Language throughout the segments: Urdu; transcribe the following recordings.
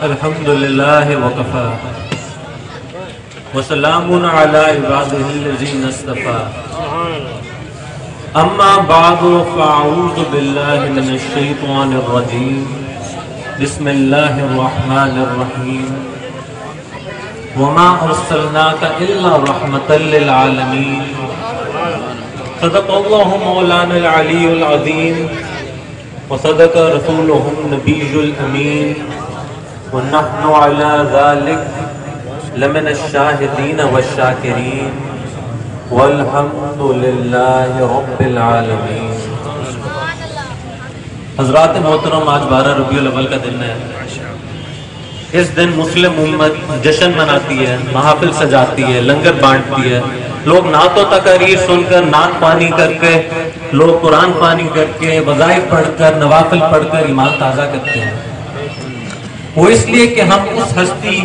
الحمدللہ وکفا وسلام علی عبادہ الذین اصطفیٰ اما بعد فاعوذ باللہ من الشیطان الرجیم بسم اللہ الرحمن الرحیم وما ارسلناک الا رحمتا للعالمین صدق اللہ مولانا العلی العظیم وصدق رسولہ النبی الامین ونحن على ذلك لمن الشاہدین والشاکرین والحمد للہ رب العالمین۔ حضرات محترم، آج 12 ربیع الاول کا دن ہے۔ اس دن مسلم امت جشن مناتی ہے، محافل سجاتی ہے، لنگر بانٹتی ہے، لوگ نعت و تقاریر سن کر، نعت پانی کر کے، لوگ قرآن پانی کر کے، وظائف پڑھ کر، نوافل پڑھ کر ایمان تازہ کرتے ہیں۔ وہ اس لیے کہ ہم اس ہستی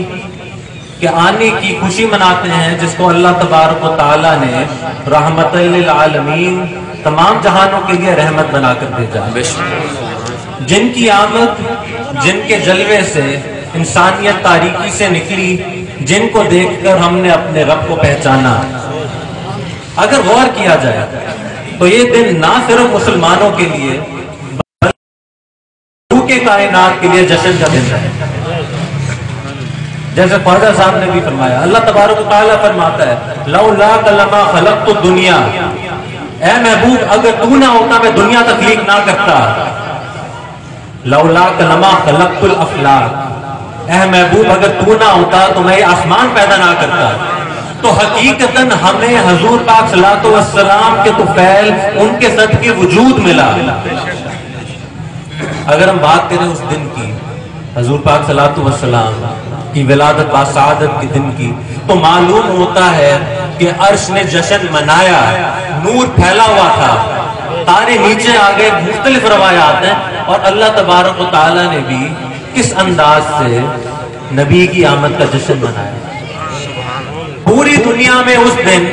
کے آنے کی خوشی مناتے ہیں جس کو اللہ تبارک و تعالیٰ نے رحمت للعالمین، تمام جہانوں کے لیے رحمت بنا کر بھیجا، جن کی آمد، جن کے جلوے سے انسانیت تاریکی سے نکلی، جن کو دیکھ کر ہم نے اپنے رب کو پہچانا۔ اگر غور کیا جائے تو یہ دن نہ صرف مسلمانوں کے لیے بلکہ کائنات کے لیے جشن کا دن ہے۔ جیسے خواجہ صاحب نے بھی فرمایا، اللہ تبارک و تعالیٰ فرماتا ہے لولاک لما خلقت الدنیا، اے محبوب اگر تو نہ ہوتا میں دنیا تخلیق نہ کرتا۔ لولاک لما خلقت الافلاک، اے محبوب اگر تو نہ ہوتا تو میں یہ آسمان پیدا نہ کرتا۔ تو حقیقتاً ہمیں حضور پاک صلی اللہ علیہ وسلم کے طفیل، ان کے صدقے وجود ملا۔ اگر ہم بات کریں اس دن کی، حضور پاک صلی اللہ علیہ وسلم کی ولادت باسعادت کے دن کی، تو معلوم ہوتا ہے کہ عرش نے جشن منایا، نور پھیلا ہوا تھا، تارے نیچے آگئے، مختلف روایات ہیں، اور اللہ تبارک و تعالیٰ نے بھی کس انداز سے نبی کی آمد کا جشن منایا۔ پوری دنیا میں اس دن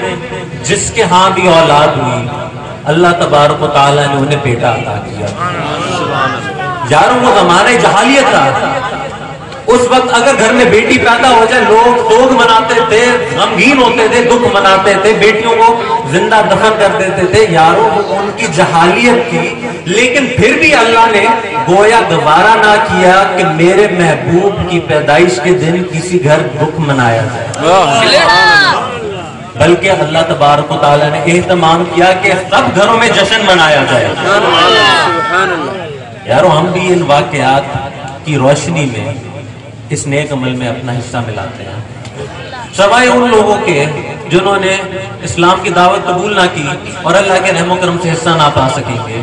جس کے ہاں بھی اولاد ہوئی، اللہ تبارک و تعالیٰ نے انہیں بیٹا عطا کیا۔ یاروں وہ زمانہ جہالیت تھا، اس وقت اگر گھر میں بیٹی پیدا ہو جائے لوگ سوگ مناتے تھے، غمگین ہوتے تھے، دکھ مناتے تھے، بیٹیوں کو زندہ دفن کر دیتے تھے۔ یاروں وہ ان کی جہالیت تھی، لیکن پھر بھی اللہ نے گویا گوارا نہ کیا کہ میرے محبوب کی پیدائش کے دن کسی گھر دکھ منایا جائے، بلکہ اللہ تبارک و تعالیٰ نے اہتمام کیا کہ سب گھروں میں جشن منایا جائے۔ یاروں ہم بھی ان واقعات کی روشنی میں اس نیک عمل میں اپنا حصہ ملاتے ہیں، سوائے ان لوگوں کے جنہوں نے اسلام کی دعوت قبول نہ کی اور اللہ کے رحم و کرم سے حصہ نہ پا سکیں گے۔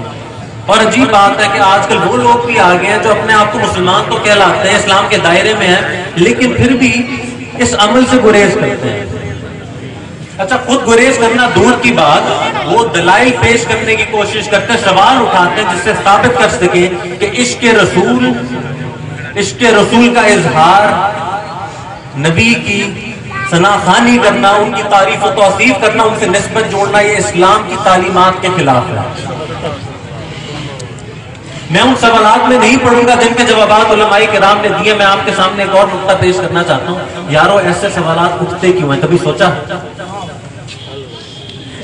اور عجیب بات ہے کہ آج کل وہ لوگ بھی آگئے ہیں جو اپنے آپ کو مسلمان تو کہلاتے ہیں، اسلام کے دائرے میں ہیں، لیکن پھر بھی اس عمل سے گریز کرتے ہیں۔ اچھا خود گریز کرنا دور کی بات، وہ دلائل پیش کرنے کی کوشش کرتے ہیں، سوال اٹھاتے ہیں جس سے ثابت کر سکیں کہ عشق رسول کا اظہار، نبی کی ثناخوانی کرنا، ان کی تعریف و توصیف کرنا، ان سے نسبت جوڑنا، یہ اسلام کی تعلیمات کے خلاف ہے۔ میں ان سوالات میں نہیں پڑھوں گا جن کے جوابات علماء کرام نے دیے، میں آپ کے سامنے ایک اور نقطہ پیش کرنا چاہتا ہوں۔ یارو ایسے سوالات اٹھتے کیوں ہیں؟ کبھی سوچا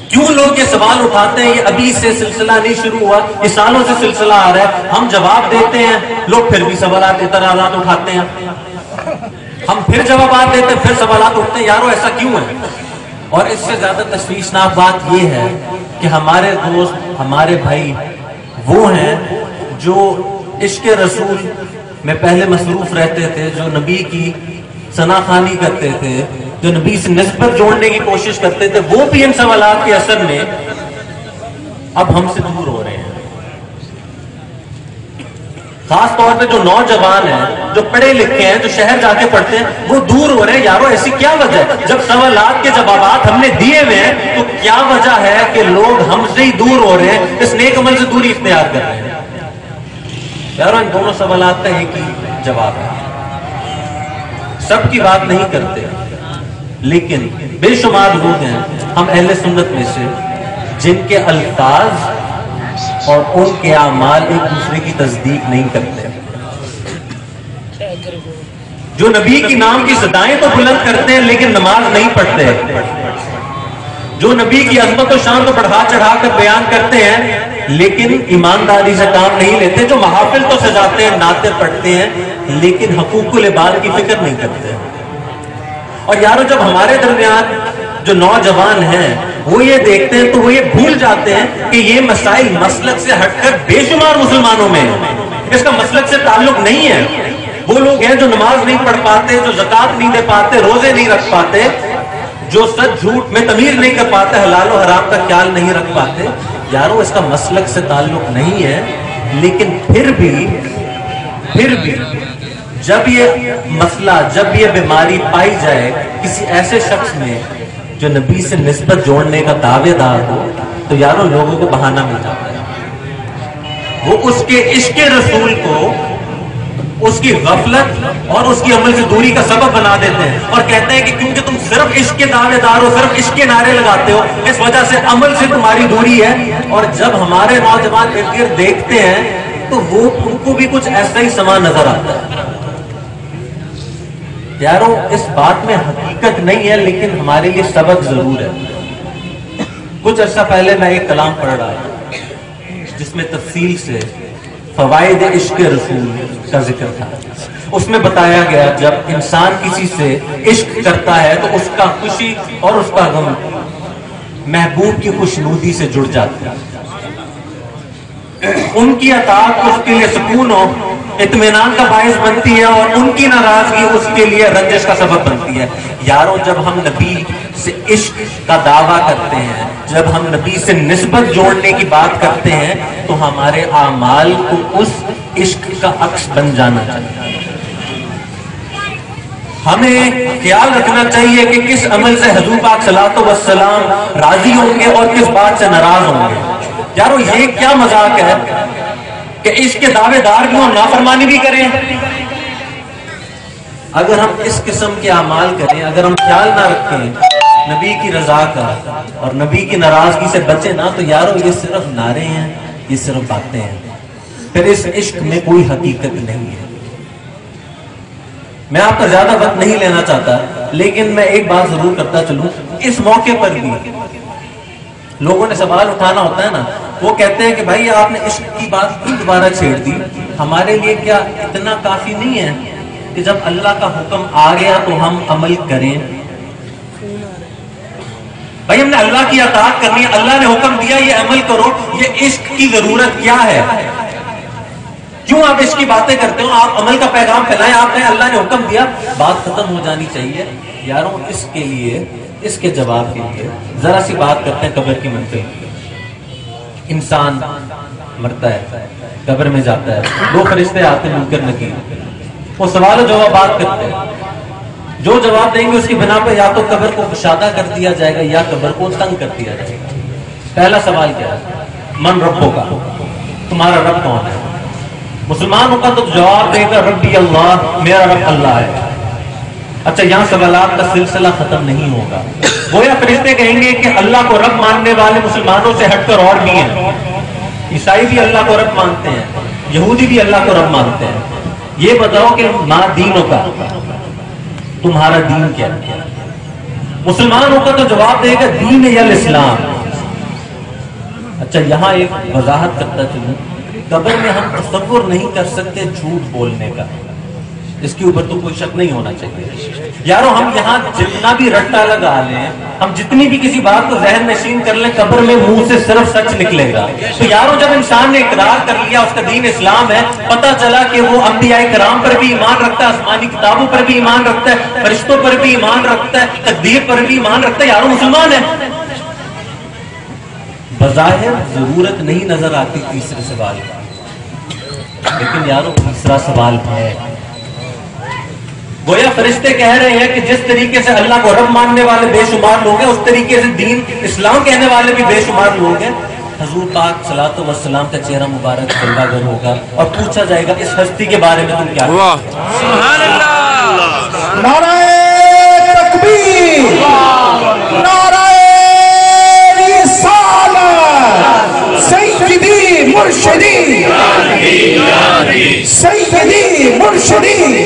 کیوں لوگ یہ سوال اٹھاتے ہیں؟ یہ ابھی سے سلسلہ نہیں شروع ہوا، یہ سالوں سے سلسلہ آ رہا ہے۔ ہم جواب دیتے ہیں، لوگ پھر بھی سوالات اعتراضات اٹھاتے ہیں، ہم پھر جوابات دیتے ہیں، پھر سوالات اٹھتے ہیں۔ یارو ایسا کیوں ہے؟ اور اس سے زیادہ تشویشناک بات یہ ہے کہ ہمارے دوست، ہمارے بھائی وہ ہیں جو عشق رسول میں پہلے مصروف رہتے تھے، جو نبی کی ثناخوانی کرتے تھے، جو نبی سے نسبت جوڑنے کی کوشش کرتے تھے، وہ بھی ان سوالات کے اثر میں اب ہم سے دور ہو رہے ہیں۔ خاص طور پہ جو نوجوان ہیں، جو پڑھے لکھے ہیں، جو شہر جا کے پڑھتے ہیں، وہ دور ہو رہے ہیں۔ یارو ایسی کیا وجہ ہے؟ جب سوالات کے جوابات ہم نے دیے ہوئے ہیں تو کیا وجہ ہے کہ لوگ ہم سے ہی دور ہو رہے ہیں، اس نیک عمل سے دوری اختیار کر رہے ہیں؟ یارو ان دونوں سوالات کا ایک ہی جواب ہے۔ سب کی بات نہیں کرتے، لیکن بے شمار لوگ ہیں ہم اہل سنت میں سے جن کے الفاظ اور ان کے اعمال ایک دوسرے کی تصدیق نہیں کرتے۔ جو نبی کی نام کی صدائیں تو بلند کرتے ہیں لیکن نماز نہیں پڑھتے، جو نبی کی عظمت و شان کو بڑھا چڑھا کر بیان کرتے ہیں لیکن ایمانداری سے کام نہیں لیتے، جو محافل تو سجاتے ہیں، نعتیں پڑھتے ہیں لیکن حقوق العباد کی فکر نہیں کرتے۔ اور یارو جب ہمارے درمیان جو نوجوان ہیں وہ یہ دیکھتے ہیں تو وہ یہ بھول جاتے ہیں کہ یہ مسائل مسلک سے ہٹ کر بے شمار مسلمانوں میں اس کا مسلک سے تعلق نہیں ہے۔ وہ لوگ ہیں جو نماز نہیں پڑھ پاتے، جو زکوٰۃ نہیں دے پاتے، روزے نہیں رکھ پاتے، جو سچ جھوٹ میں تمیز نہیں کر پاتے، حلال و حرام کا خیال نہیں رکھ پاتے۔ یارو اس کا مسلک سے تعلق نہیں ہے، لیکن پھر بھی جب یہ مسئلہ، جب یہ بیماری پائی جائے کسی ایسے شخص میں جو نبی سے نسبت جوڑنے کا دعوے دار ہو تو یارو لوگوں کو بہانہ مل جاتا ہے۔ وہ اس کے عشق رسول کو اس کی غفلت اور اس کی عمل سے دوری کا سبب بنا دیتے ہیں اور کہتے ہیں کہ کیونکہ تم صرف عشق کے دعوے دار ہو، صرف عشق کے نعرے لگاتے ہو، اس وجہ سے عمل سے تمہاری دوری ہے۔ اور جب ہمارے نوجوان ارد گرد دیکھتے ہیں تو وہ ان کو بھی کچھ ایسا ہی سما نظر آتا ہے۔ یارو اس بات میں حقیقت نہیں ہے لیکن ہمارے لیے سبق ضرور ہے۔ کچھ عرصہ پہلے میں ایک کلام پڑھ رہا تھا جس میں تفصیل سے فوائد عشق رسول کا ذکر تھا۔ اس میں بتایا گیا جب انسان کسی سے عشق کرتا ہے تو اس کا خوشی اور اس کا غم محبوب کی خوشنودی سے جڑ جاتا ہے۔ ان کی اطاعت اس کے لیے سکون و اطمینان کا باعث بنتی ہے اور ان کی ناراضگی اس کے لیے رنجش کا سبب بنتی ہے۔ یارو جب ہم نبی سے عشق کا دعویٰ کرتے ہیں، جب ہم نبی سے نسبت جوڑنے کی بات کرتے ہیں تو ہمارے اعمال کو اس عشق کا عکس بن جانا چاہیے۔ ہمیں خیال رکھنا چاہیے کہ کس عمل سے حضور پاک صلی اللہ علیہ وسلم راضی ہوں گے اور کس بات سے ناراض ہوں گے۔ یارو یہ کیا مذاق ہے کہ عشق کے دعوے دار بھی ہم نافرمانی بھی کریں۔ اگر ہم اس قسم کے اعمال کریں، اگر ہم خیال نہ رکھیں نبی کی رضا کا اور نبی کی ناراضگی سے بچے نہ، تو یارو یہ صرف نعرے ہیں، یہ صرف باتیں ہیں، پھر اس عشق میں کوئی حقیقت نہیں ہے۔ میں آپ کا زیادہ وقت نہیں لینا چاہتا لیکن میں ایک بات ضرور کرتا چلوں، اس موقع پر بھی لوگوں نے سوال اٹھانا ہوتا ہے نا، وہ کہتے ہیں کہ بھائی آپ نے عشق کی بات کیوں دوبارہ چھیڑ دی، ہمارے لیے کیا اتنا کافی نہیں ہے کہ جب اللہ کا حکم آ گیا تو ہم عمل کریں؟ بھائی ہم نے اللہ کی اطاعت کرنی ہے، اللہ نے حکم دیا یہ عمل کرو، یہ عشق کی ضرورت کیا ہے؟ کیوں آپ عشق کی باتیں کرتے ہو؟ آپ عمل کا پیغام پھیلائیں، آپ نے اللہ نے حکم دیا، بات ختم ہو جانی چاہیے۔ یاروں اس کے لیے، اس کے جواب کے لیے ذرا سی بات کرتے ہیں قبر کی منزل۔ انسان مرتا ہے، قبر میں جاتا ہے، دو فرشتے آتے ہیں منکر نکیر، وہ سوال و جوابات کرتے ہیں، جو جواب دیں گے اس کی بنا پہ یا تو قبر کو کشادہ کر دیا جائے گا یا قبر کو تنگ کر دیا جائے گا۔ پہلا سوال کیا ہے؟ من ربوں کا، تمہارا رب کون ہے؟ مسلمانوں کا تو جواب دے گا ربی اللہ، میرا رب اللہ ہے۔ اچھا یہاں سوالات کا سلسلہ ختم نہیں ہوگا، گویا فرشتے کہیں گے کہ اللہ کو رب ماننے والے مسلمانوں سے ہٹ کر اور بھی ہیں، عیسائی بھی اللہ کو رب مانتے ہیں، یہودی بھی اللہ کو رب مانتے ہیں، یہ بتاؤ کہ ماں دینوں کا تمہارا دین کیا ہے؟ مسلمانوں کا تو جواب دے گا دین یا الاسلام۔ اچھا یہاں ایک وضاحت کرتا چلوں، قبر میں ہم تصور نہیں کر سکتے جھوٹ بولنے کا، اس کے اوپر تو کوئی شک نہیں ہونا چاہیے۔ یارو ہم یہاں جتنا بھی رٹا لگا لیں، ہم جتنی بھی کسی بات کو ذہن نشین کر لیں، قبر میں منہ سے صرف سچ نکلے گا۔ تو یارو جب انسان نے اقرار کر لیا اس کا دین اسلام ہے، پتہ چلا کہ وہ انبیاء کرام پر بھی ایمان رکھتا ہے، آسمانی کتابوں پر بھی ایمان رکھتا ہے، فرشتوں پر بھی ایمان رکھتا ہے، تقدیر پر بھی ایمان رکھتا ہے، یارو مسلمان ہے۔ بظاہر ضرورت نہیں نظر آتی تیسرے سوال کا، لیکن یارو تیسرا سوال ہے۔ گویا فرشتے کہہ رہے ہیں کہ جس طریقے سے اللہ کو رب ماننے والے بے شمار لوگ ہیں، اس طریقے سے دین اسلام کہنے والے بھی بے شمار لوگ ہیں۔ حضور پاک صلی اللہ علیہ وسلم کا چہرہ مبارک جلوہ گر ہوگا اور پوچھا جائے گا اس ہستی کے بارے میں تم کیا کہتے ہو؟ سبحان اللہ، نعرہ تکبیر، نعرہ رسالت، سیدی مرشدی، سیدی مرشدی،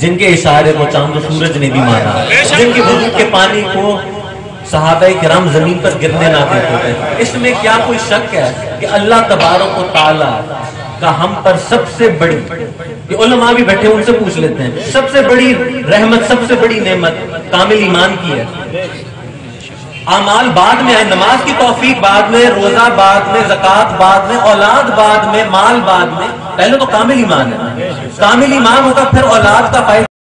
جن کے اشارے کو چاند و سورج نے بھی مانا، جن کے وضو کے پانی کو صحابہ کرام زمین پر گرنے نہ دیتے تھے. اس میں کیا کوئی شک ہے کہ اللہ تبارک و تعالی کا ہم پر سب سے بڑی، یہ علماء بھی بیٹھے ان سے پوچھ لیتے ہیں، سب سے بڑی رحمت، سب سے بڑی نعمت کامل ایمان کی ہے. اعمال بعد میں ہے، نماز کی توفیق بعد میں، روزہ بعد میں، زکوٰۃ بعد میں، اولاد بعد میں، مال بعد میں، پہلے تو کامل ایمان ہے. کامل ایمان ہوگا پھر اولاد کا فائدہ